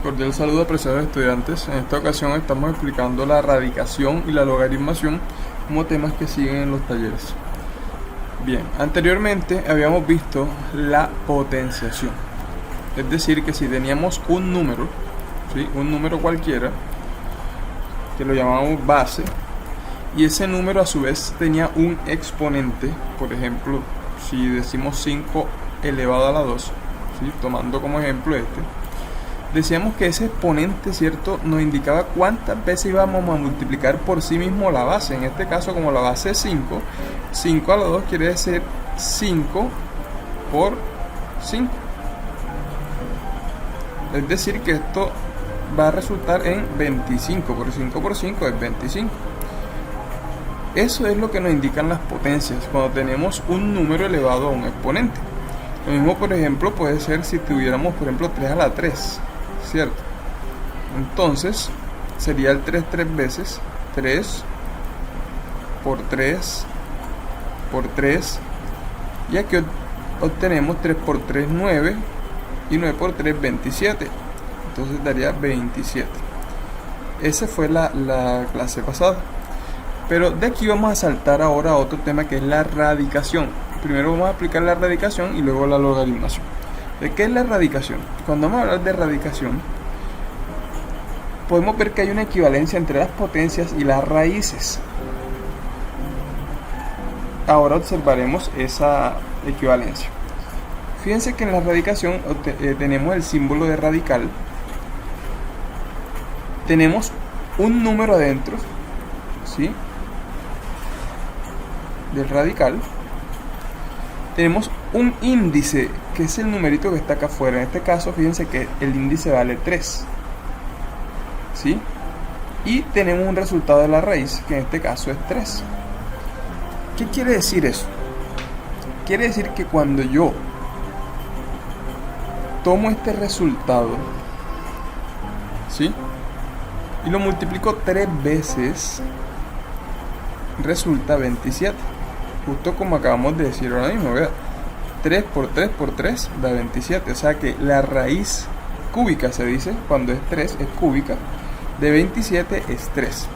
Cordial saludo, apreciados estudiantes. En esta ocasión estamos explicando la radicación y la logaritmación como temas que siguen en los talleres. Bien, anteriormente habíamos visto la potenciación. Es decir, que si teníamos un número, ¿sí? Un número cualquiera, que lo llamamos base, y ese número a su vez tenía un exponente, por ejemplo, si decimos 5 elevado a la 2, ¿sí? Tomando como ejemplo decíamos que ese exponente, ¿cierto?, nos indicaba cuántas veces íbamos a multiplicar por sí mismo la base. En este caso, como la base es 5, 5 a la 2 quiere decir 5 por 5. Es decir, que esto va a resultar en 25, por 5 por 5 es 25. Eso es lo que nos indican las potencias, cuando tenemos un número elevado a un exponente. Lo mismo, por ejemplo, puede ser si tuviéramos, por ejemplo, 3 a la 3, ¿cierto? Entonces, sería el 3 tres veces, 3 por 3 por 3, y aquí obtenemos 3 por 3, 9, y 9 por 3, 27. Entonces daría 27. Esa fue la clase pasada. Pero de aquí vamos a saltar ahora a otro tema, que es la radicación. Primero vamos a aplicar la radicación y luego la logaritmación. ¿De qué es la radicación? Cuando vamos a hablar de radicación, podemos ver que hay una equivalencia entre las potencias y las raíces. Ahora observaremos esa equivalencia. Fíjense que en la radicación tenemos el símbolo de radical. Tenemos un número adentro, ¿sí?, del radical. Tenemos un índice, que es el numerito que está acá afuera. En este caso, fíjense que el índice vale 3, ¿sí? Y tenemos un resultado de la raíz, que en este caso es 3. ¿Qué quiere decir eso? Quiere decir que cuando yo tomo este resultado, ¿sí?, y lo multiplico 3 veces, resulta 27. Justo como acabamos de decir ahora mismo, ¿verdad? 3 por 3 por 3 da 27. O sea que la raíz cúbica, se dice, cuando es 3 es cúbica, de 27 es 3.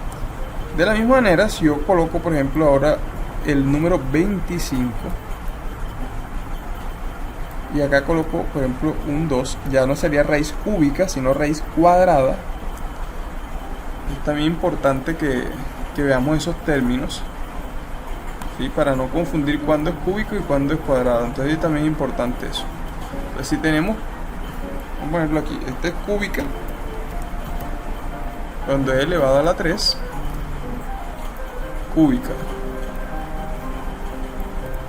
De la misma manera, si yo coloco, por ejemplo, ahora el número 25, y acá coloco, por ejemplo, un 2, ya no sería raíz cúbica, sino raíz cuadrada. Es también importante que veamos esos términos, ¿sí?, para no confundir cuándo es cúbico y cuándo es cuadrado. Entonces también es importante eso. Entonces, si tenemos, vamos a ponerlo aquí, esta es cúbica cuando es elevado a la 3, cúbica,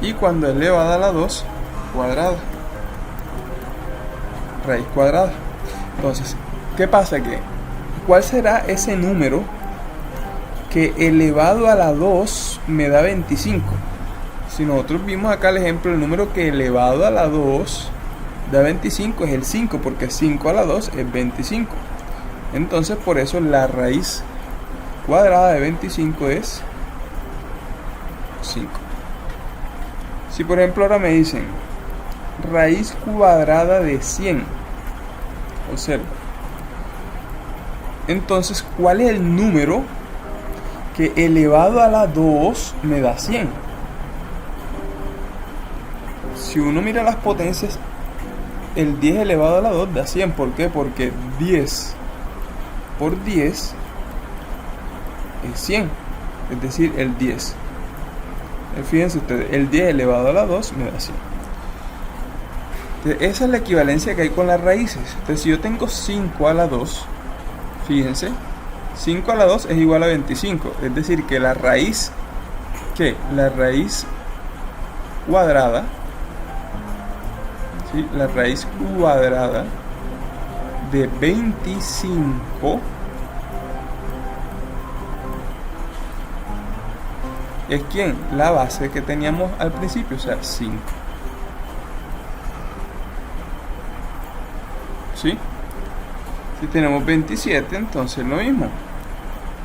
y cuando es elevada a la 2, cuadrada, raíz cuadrada. Entonces, ¿qué pasa? ¿Cuál será ese número que elevado a la 2 me da 25? Si nosotros vimos acá el ejemplo, el número que elevado a la 2 da 25 es el 5, porque 5 a la 2 es 25. Entonces, por eso la raíz cuadrada de 25 es 5. Si por ejemplo ahora me dicen raíz cuadrada de 100, observa. Entonces, ¿cuál es el número que elevado a la 2 me da 100? Si uno mira las potencias, el 10 elevado a la 2 da 100. ¿Por qué? Porque 10 por 10 es 100. Es decir, el 10. Fíjense ustedes, el 10 elevado a la 2 me da 100. Entonces, esa es la equivalencia que hay con las raíces. Entonces, si yo tengo 5 a la 2, fíjense, 5 a la 2 es igual a 25. Es decir, que la raíz, ¿qué? La raíz cuadrada, ¿sí?, la raíz cuadrada de 25 es ¿quién? La base que teníamos al principio, o sea, 5. ¿Sí? Si tenemos 27, entonces lo mismo.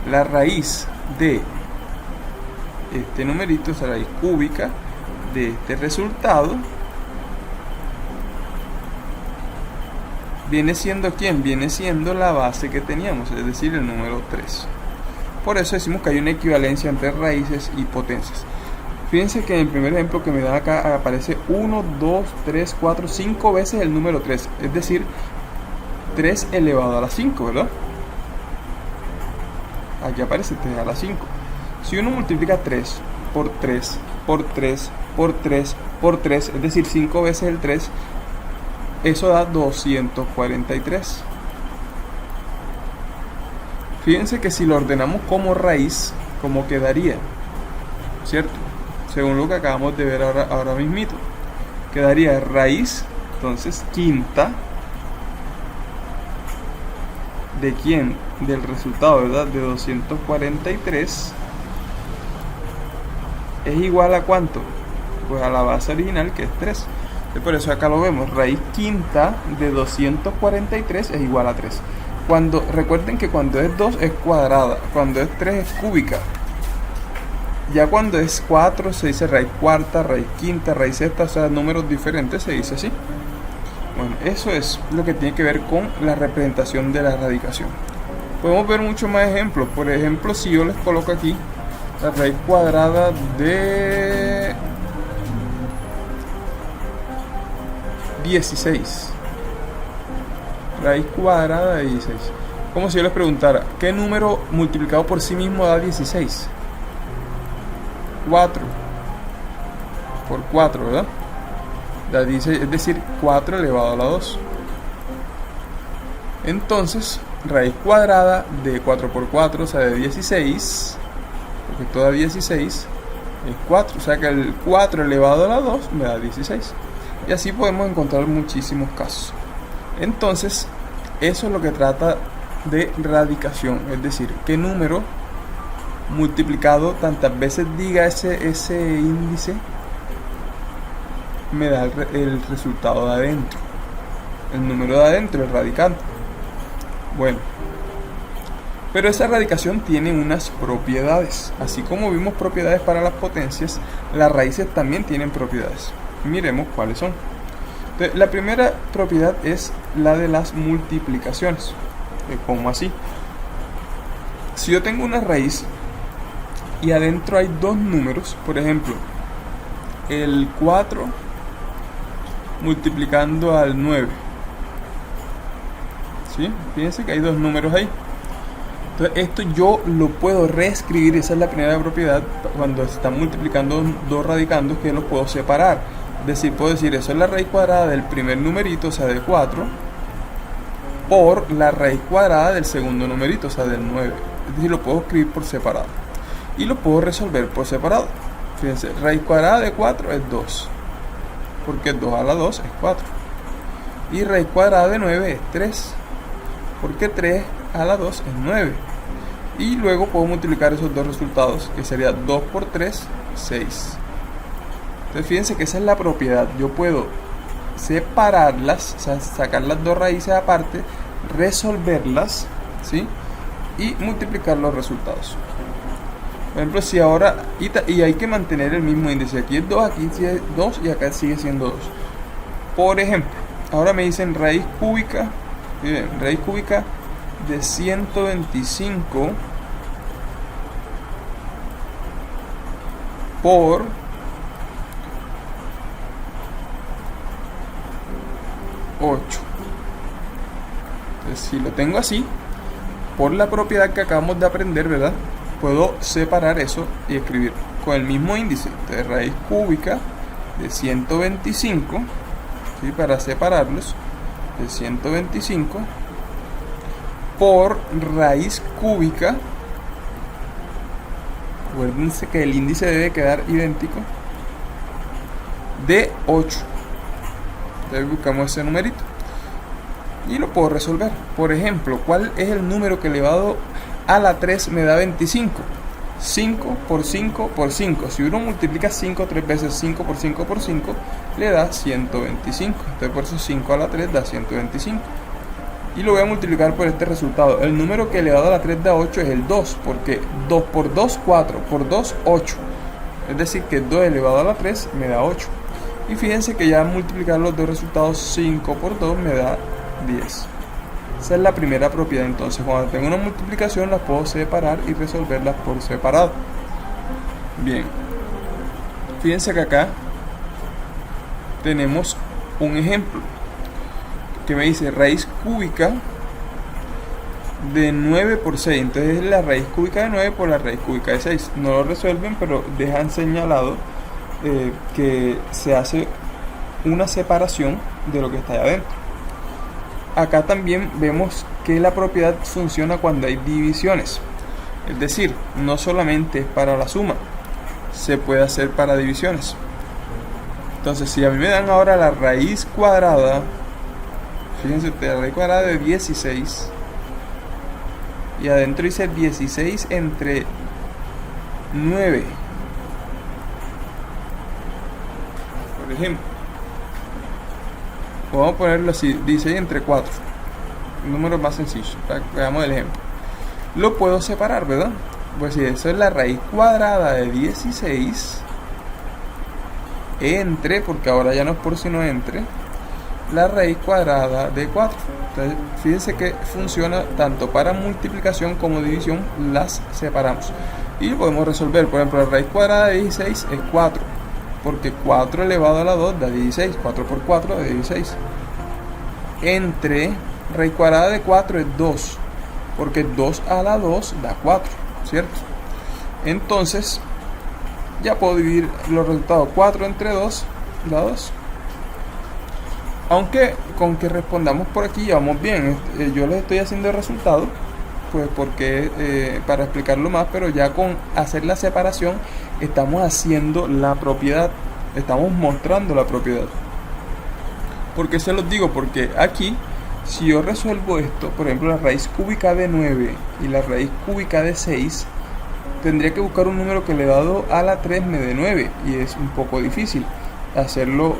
La raíz de este numerito, esa raíz cúbica de este resultado, ¿Viene siendo quién? Viene siendo la base que teníamos, es decir, el número 3. Por eso decimos que hay una equivalencia entre raíces y potencias. Fíjense que en el primer ejemplo que me da acá aparece 1, 2, 3, 4, 5 veces el número 3. Es decir, 3 elevado a la 5, ¿verdad? Aquí aparece 3 a la 5. Si uno multiplica 3 por 3, por 3, por 3, por 3, es decir, 5 veces el 3, eso da 243. Fíjense que si lo ordenamos como raíz, ¿cómo quedaría? ¿Cierto? Según lo que acabamos de ver ahora mismito. Quedaría raíz, entonces, quinta. ¿De quién? Del resultado, ¿verdad? De 243. ¿Es igual a cuánto? Pues a la base original, que es 3. Por eso acá lo vemos. Raíz quinta de 243 es igual a 3. Recuerden que cuando es 2 es cuadrada. Cuando es 3 es cúbica. Ya cuando es 4 se dice raíz cuarta, raíz quinta, raíz sexta. O sea, números diferentes se dice así. Bueno, eso es lo que tiene que ver con la representación de la radicación. Podemos ver muchos más ejemplos. Por ejemplo, si yo les coloco aquí la raíz cuadrada de 16. Raíz cuadrada de 16. Como si yo les preguntara, ¿qué número multiplicado por sí mismo da 16? 4 por 4, ¿verdad? Da 16, es decir, 4 elevado a la 2. Entonces, raíz cuadrada de 4 por 4, o sea, de 16, porque esto da 16, es 4. O sea que el 4 elevado a la 2 me da 16. Y así podemos encontrar muchísimos casos. Entonces, eso es lo que trata de radicación, es decir, qué número multiplicado tantas veces diga ese índice me da el resultado de adentro, el número de adentro, el radicante. Bueno, pero esa radicación tiene unas propiedades. Así como vimos propiedades para las potencias, las raíces también tienen propiedades. Miremos cuáles son. Entonces, la primera propiedad es la de las multiplicaciones. ¿Cómo así? Si yo tengo una raíz y adentro hay dos números, por ejemplo, el 4 multiplicando al 9, ¿sí? Fíjense que hay dos números ahí. Entonces esto yo lo puedo reescribir. Esa es la primera propiedad. Cuando se están multiplicando dos radicandos, que los puedo separar. Es decir, puedo decir, eso es la raíz cuadrada del primer numerito, o sea, de 4, por la raíz cuadrada del segundo numerito, o sea, del 9. Es decir, lo puedo escribir por separado. Y lo puedo resolver por separado. Fíjense, raíz cuadrada de 4 es 2. Porque 2 a la 2 es 4. Y raíz cuadrada de 9 es 3. Porque 3 a la 2 es 9. Y luego puedo multiplicar esos dos resultados, que sería 2 por 3, 6. Entonces fíjense que esa es la propiedad. Yo puedo separarlas, o sea, sacar las dos raíces aparte, resolverlas, ¿sí? Y multiplicar los resultados. Por ejemplo, si ahora, y hay que mantener el mismo índice. Aquí es 2, aquí es 2 y acá sigue siendo 2. Por ejemplo, ahora me dicen raíz cúbica, miren, raíz cúbica de 125 por 8. Entonces, si lo tengo así, por la propiedad que acabamos de aprender, ¿verdad? Puedo separar eso y escribir con el mismo índice. Entonces, raíz cúbica de 125, ¿sí? Para separarlos, de 125 por raíz cúbica. Acuérdense que el índice debe quedar idéntico, de 8. Entonces buscamos ese numerito y lo puedo resolver. Por ejemplo, ¿cuál es el número que elevado a la 3 me da 25? 5 por 5 por 5. Si uno multiplica 5 3 veces, 5 por 5 por 5, le da 125. Entonces por eso 5 a la 3 da 125. Y lo voy a multiplicar por este resultado. El número que elevado a la 3 da 8 es el 2, porque 2 por 2, 4, por 2, 8. Es decir, que 2 elevado a la 3 me da 8. Y fíjense que ya al multiplicar los dos resultados, 5 por 2 me da 10. Esa es la primera propiedad. Entonces, cuando tengo una multiplicación, las puedo separar y resolverlas por separado. Bien, fíjense que acá tenemos un ejemplo que me dice raíz cúbica de 9 por 6. Entonces es la raíz cúbica de 9 por la raíz cúbica de 6. No lo resuelven, pero dejan señalado que se hace una separación de lo que está allá adentro. Acá también vemos que la propiedad funciona cuando hay divisiones. Es decir, no solamente para la suma, se puede hacer para divisiones. Entonces, si a mí me dan ahora la raíz cuadrada, fíjense ustedes, la raíz cuadrada de 16, y adentro dice 16 entre 9, por ejemplo, vamos a ponerlo así, 16 entre 4, un número más sencillo, para que veamos el ejemplo. Lo puedo separar, ¿verdad? Pues si eso es la raíz cuadrada de 16 entre, porque ahora ya no es por sino entre, la raíz cuadrada de 4. Entonces, fíjense que funciona tanto para multiplicación como división, las separamos. Y podemos resolver, por ejemplo, la raíz cuadrada de 16 es 4, porque 4 elevado a la 2 da 16, 4 por 4 da 16. Entre raíz cuadrada de 4 es 2, porque 2 a la 2 da 4, ¿cierto? Entonces, ya puedo dividir los resultados. 4 entre 2 da 2. Aunque con que respondamos por aquí ya vamos bien. Yo les estoy haciendo el resultado, pues porque para explicarlo más, pero ya con hacer la separación estamos haciendo la propiedad, estamos mostrando la propiedad. ¿Por qué se los digo? Porque aquí, si yo resuelvo esto, por ejemplo la raíz cúbica de 9 y la raíz cúbica de 6, tendría que buscar un número que elevado a la 3 me dé 9, y es un poco difícil hacerlo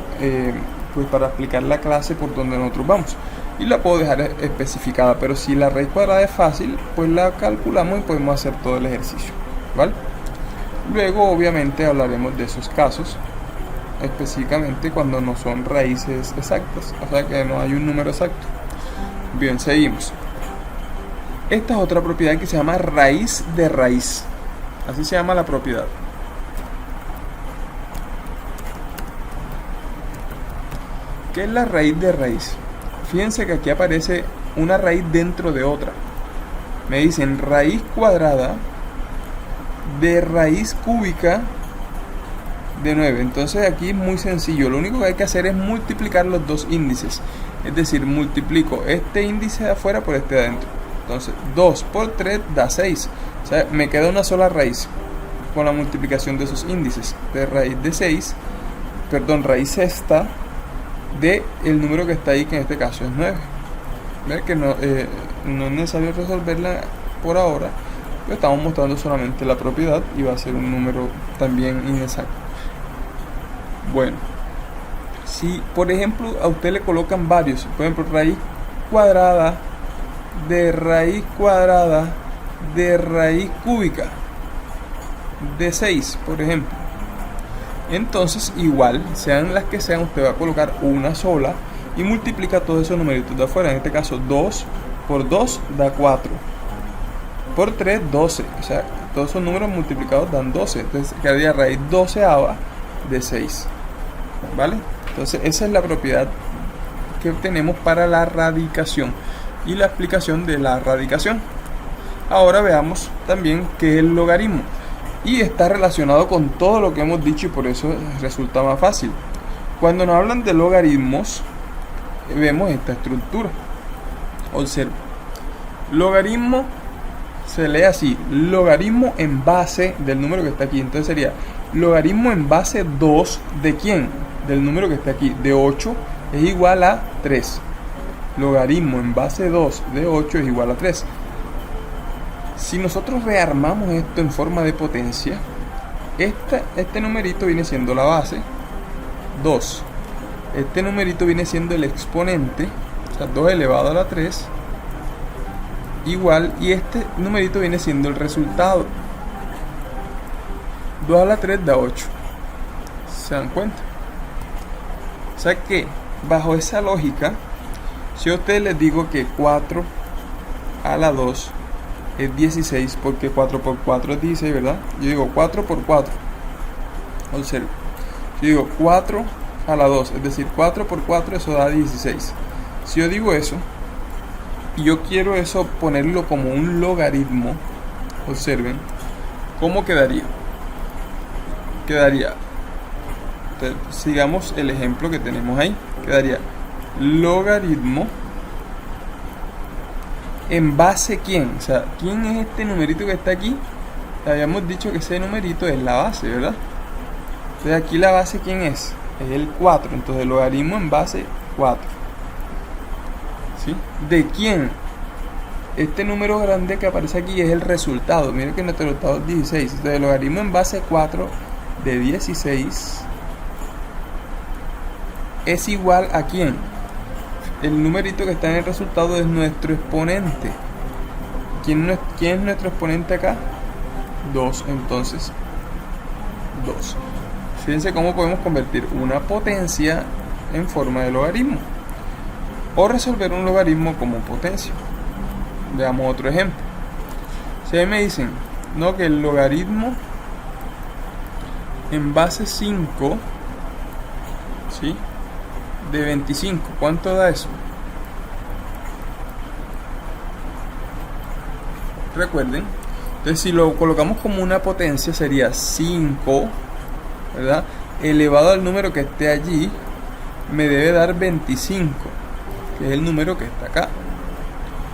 pues para explicar la clase por donde nosotros vamos, y la puedo dejar especificada. Pero si la raíz cuadrada es fácil, pues la calculamos y podemos hacer todo el ejercicio, ¿vale? Luego obviamente hablaremos de esos casos, específicamente cuando no son raíces exactas, o sea que no hay un número exacto. Bien, seguimos. Esta es otra propiedad que se llama raíz de raíz, así se llama la propiedad. ¿Qué es la raíz de raíz? Fíjense que aquí aparece una raíz dentro de otra. Me dicen raíz cuadrada de raíz cúbica de 9. Entonces aquí es muy sencillo. Lo único que hay que hacer es multiplicar los dos índices. Es decir, multiplico este índice de afuera por este de adentro. Entonces 2 por 3 da 6. O sea, me queda una sola raíz con la multiplicación de esos índices. De raíz de 6, perdón, raíz sexta de el número que está ahí, que en este caso es 9. Ver que no es necesario resolverla por ahora, pero estamos mostrando solamente la propiedad y va a ser un número también inexacto. Bueno, si por ejemplo a usted le colocan varios, por ejemplo raíz cuadrada de raíz cúbica de 6, por ejemplo, entonces igual, sean las que sean, usted va a colocar una sola y multiplica todos esos numeritos de afuera. En este caso 2 por 2 da 4, por 3 12, o sea, todos esos números multiplicados dan 12. Entonces quedaría raíz doceava de 6, ¿vale? Entonces esa es la propiedad que tenemos para la radicación y la explicación de la radicación. Ahora veamos también qué es el logaritmo, y está relacionado con todo lo que hemos dicho, y por eso resulta más fácil. Cuando nos hablan de logaritmos, vemos esta estructura. Observa, logaritmo se lee así: logaritmo en base del número que está aquí. Entonces sería logaritmo en base 2 de ¿quién? Del número que está aquí, de 8 es igual a 3. Logaritmo en base 2 de 8 es igual a 3. Si nosotros rearmamos esto en forma de potencia, este numerito viene siendo la base 2, este numerito viene siendo el exponente, o sea 2 elevado a la 3 igual, y este numerito viene siendo el resultado. 2 a la 3 da 8. ¿Se dan cuenta? O sea que bajo esa lógica, Si a ustedes les digo que 4 a la 2 es 16, porque 4 por 4 es 16, ¿verdad? Yo digo 4 por 4. Observen. Yo digo 4 a la 2, es decir, 4 por 4, eso da 16. Si yo digo eso, y yo quiero eso ponerlo como un logaritmo, observen, ¿cómo quedaría? Quedaría, sigamos el ejemplo que tenemos ahí, quedaría logaritmo en base quién, o sea, ¿quién es este numerito que está aquí? Habíamos dicho que ese numerito es la base, ¿verdad? Entonces aquí la base ¿quién es? Es el 4, entonces logaritmo en base 4. ¿Sí? ¿De quién? Este número grande que aparece aquí es el resultado. Miren que nuestro resultado es 16. Entonces el logaritmo en base 4 de 16 es igual a ¿quién? El numerito que está en el resultado es nuestro exponente. ¿Quién es nuestro exponente acá? 2, entonces 2. Fíjense cómo podemos convertir una potencia en forma de logaritmo o resolver un logaritmo como potencia. Veamos otro ejemplo. Si a mí me dicen, no, que el logaritmo en base 5, ¿sí?, de 25, ¿cuánto da eso? Recuerden, entonces si lo colocamos como una potencia sería 5, ¿verdad?, elevado al número que esté allí, me debe dar 25, que es el número que está acá.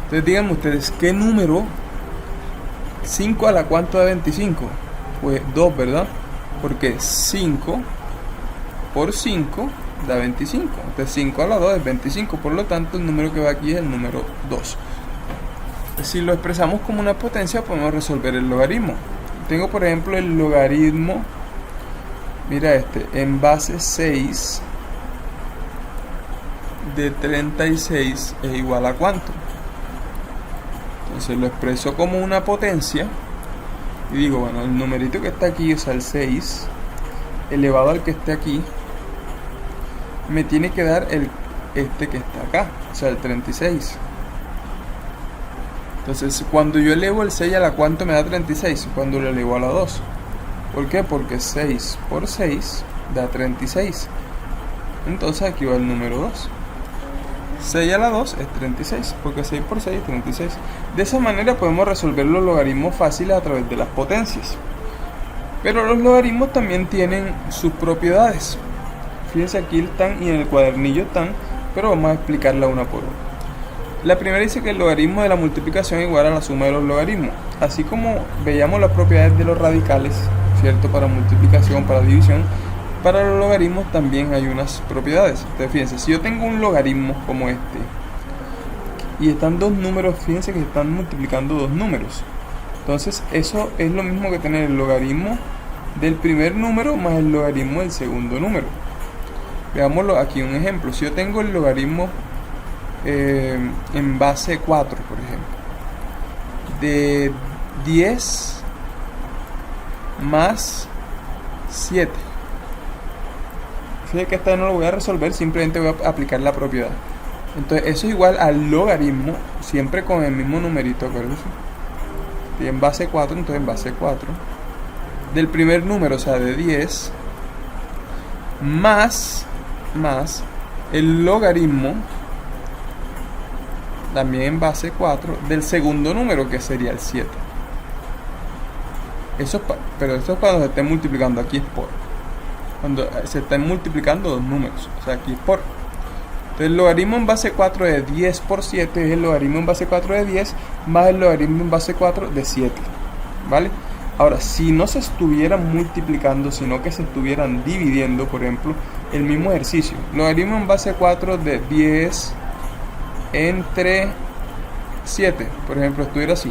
Entonces díganme ustedes, ¿qué número? 5 a la cuánto da 25? Pues 2, ¿verdad? Porque 5 por 5 da 25. Entonces 5 a la 2 es 25. Por lo tanto, el número que va aquí es el número 2. Si lo expresamos como una potencia, podemos resolver el logaritmo. Tengo, por ejemplo, el logaritmo, mira en base 6 de 36 es igual a ¿cuánto? Entonces lo expreso como una potencia y digo, bueno, el numerito que está aquí, o sea, el 6 elevado al que esté aquí, me tiene que dar este que está acá, o sea, el 36. Entonces, cuando yo elevo el 6 a la cuánto me da 36, cuando lo elevo a la 2. ¿Por qué? Porque 6 por 6 da 36. Entonces aquí va el número 2. 6 a la 2 es 36, porque 6 por 6 es 36. De esa manera podemos resolver los logaritmos fáciles a través de las potencias. Pero los logaritmos también tienen sus propiedades. Fíjense, aquí están y en el cuadernillo están, pero vamos a explicarla una por una. La primera dice que el logaritmo de la multiplicación es igual a la suma de los logaritmos. Así como veíamos las propiedades de los radicales, ¿cierto?, para multiplicación, para división, para los logaritmos también hay unas propiedades. Entonces fíjense, si yo tengo un logaritmo como este y están dos números, fíjense que están multiplicando dos números. Entonces eso es lo mismo que tener el logaritmo del primer número más el logaritmo del segundo número. Veámoslo aquí un ejemplo. Si yo tengo el logaritmo en base 4, por ejemplo, de 10 más 7. Fíjense que esta no lo voy a resolver, simplemente voy a aplicar la propiedad. Entonces eso es igual al logaritmo, siempre con el mismo numerito, acuérdense. Y en base 4, entonces en base 4 del primer número, o sea, de 10 más el logaritmo, también en base 4, del segundo número, que sería el 7. Pero eso es cuando se esté multiplicando. Aquí es por, cuando se estén multiplicando dos números, o sea, aquí es por. Entonces el logaritmo en base 4 de 10 por 7 es el logaritmo en base 4 de 10 más el logaritmo en base 4 de 7, ¿vale? Ahora, si no se estuvieran multiplicando, sino que se estuvieran dividiendo, por ejemplo, el mismo ejercicio, logaritmo en base 4 de 10 entre 7, por ejemplo, estuviera así,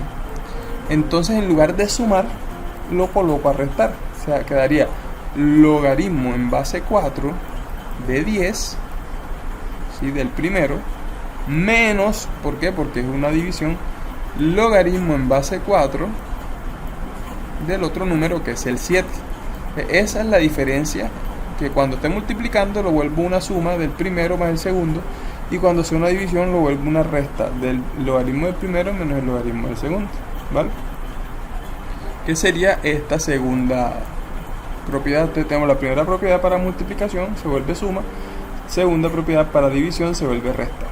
entonces en lugar de sumar, lo coloco a restar. O sea, quedaría logaritmo en base 4 de 10, ¿sí?, del primero, menos, ¿por qué? Porque es una división, logaritmo en base 4 del otro número, que es el 7. Esa es la diferencia, que cuando esté multiplicando lo vuelvo una suma del primero más el segundo, y cuando sea una división lo vuelve una resta del logaritmo del primero menos el logaritmo del segundo, ¿vale? Que sería esta segunda propiedad. Entonces tenemos la primera propiedad para multiplicación, se vuelve suma. Segunda propiedad para división, se vuelve resta.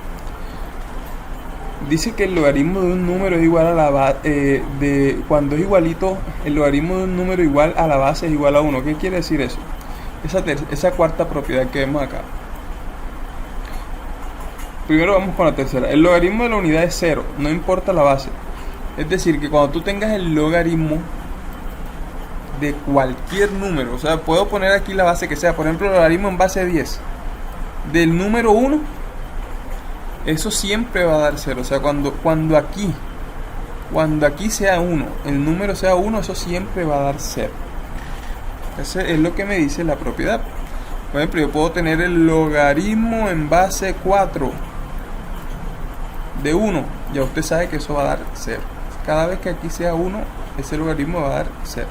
Dice que el logaritmo de un número es igual a la base, cuando es igualito, el logaritmo de un número igual a la base es igual a 1. ¿Qué quiere decir eso? Esa cuarta propiedad que vemos acá. Primero vamos con la tercera. El logaritmo de la unidad es 0, no importa la base. Es decir, que cuando tú tengas el logaritmo de cualquier número, o sea, puedo poner aquí la base que sea, por ejemplo, el logaritmo en base 10 del número 1, eso siempre va a dar 0. O sea, cuando aquí sea 1, el número sea 1, eso siempre va a dar 0. Ese es lo que me dice la propiedad. Por ejemplo, yo puedo tener el logaritmo en base 4 de 1. Ya usted sabe que eso va a dar 0. Cada vez que aquí sea 1, ese logaritmo va a dar 0.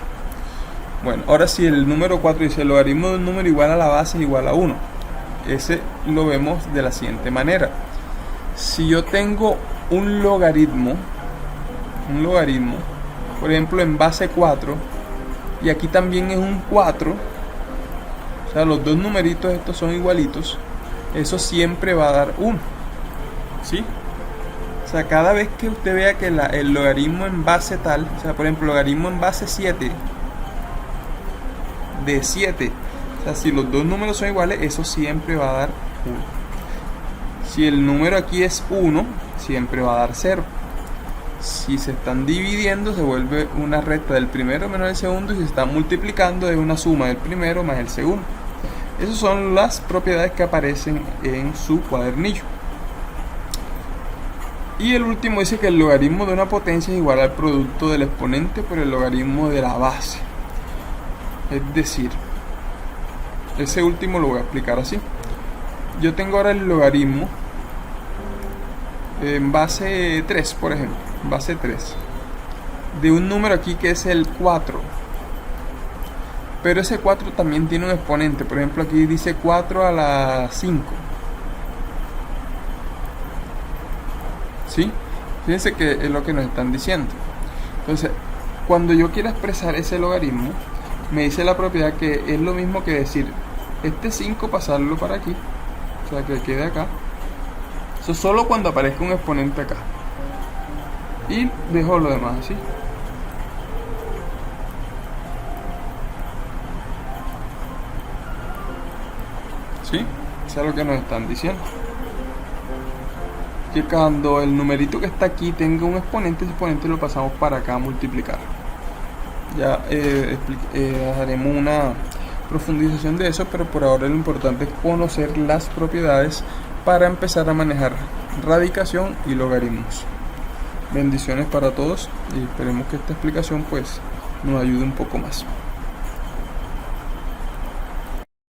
Bueno, ahora si el número 4 dice el logaritmo de un número igual a la base es igual a 1. Ese lo vemos de la siguiente manera. Si yo tengo un logaritmo, por ejemplo en base 4, y aquí también es un 4, o sea, los dos numeritos estos son igualitos, eso siempre va a dar 1, ¿sí? O sea, cada vez que usted vea que el logaritmo en base tal, o sea, por ejemplo, logaritmo en base 7, de 7, o sea, si los dos números son iguales, eso siempre va a dar 1. Si el número aquí es 1, siempre va a dar 0. Si se están dividiendo, se vuelve una recta del primero menos el segundo, y si se están multiplicando, es una suma del primero más el segundo. Esas son las propiedades que aparecen en su cuadernillo. Y el último dice que el logaritmo de una potencia es igual al producto del exponente por el logaritmo de la base. Es decir, ese último lo voy a explicar así. Yo tengo ahora el logaritmo en base 3, por ejemplo, base 3, de un número aquí que es el 4. Pero ese 4 también tiene un exponente. Por ejemplo, aquí dice 4 a la 5. ¿Sí? Fíjense que es lo que nos están diciendo. Entonces, cuando yo quiera expresar ese logaritmo, me dice la propiedad que es lo mismo que decir este 5 pasarlo para aquí, o sea que quede acá. Eso solo cuando aparezca un exponente acá. Y dejo lo demás así. ¿Sí? Eso es lo que nos están diciendo. Que cuando el numerito que está aquí tenga un exponente, ese exponente lo pasamos para acá a multiplicar. Ya haremos una profundización de eso, pero por ahora lo importante es conocer las propiedades para empezar a manejar radicación y logaritmos. Bendiciones para todos y esperemos que esta explicación pues nos ayude un poco más.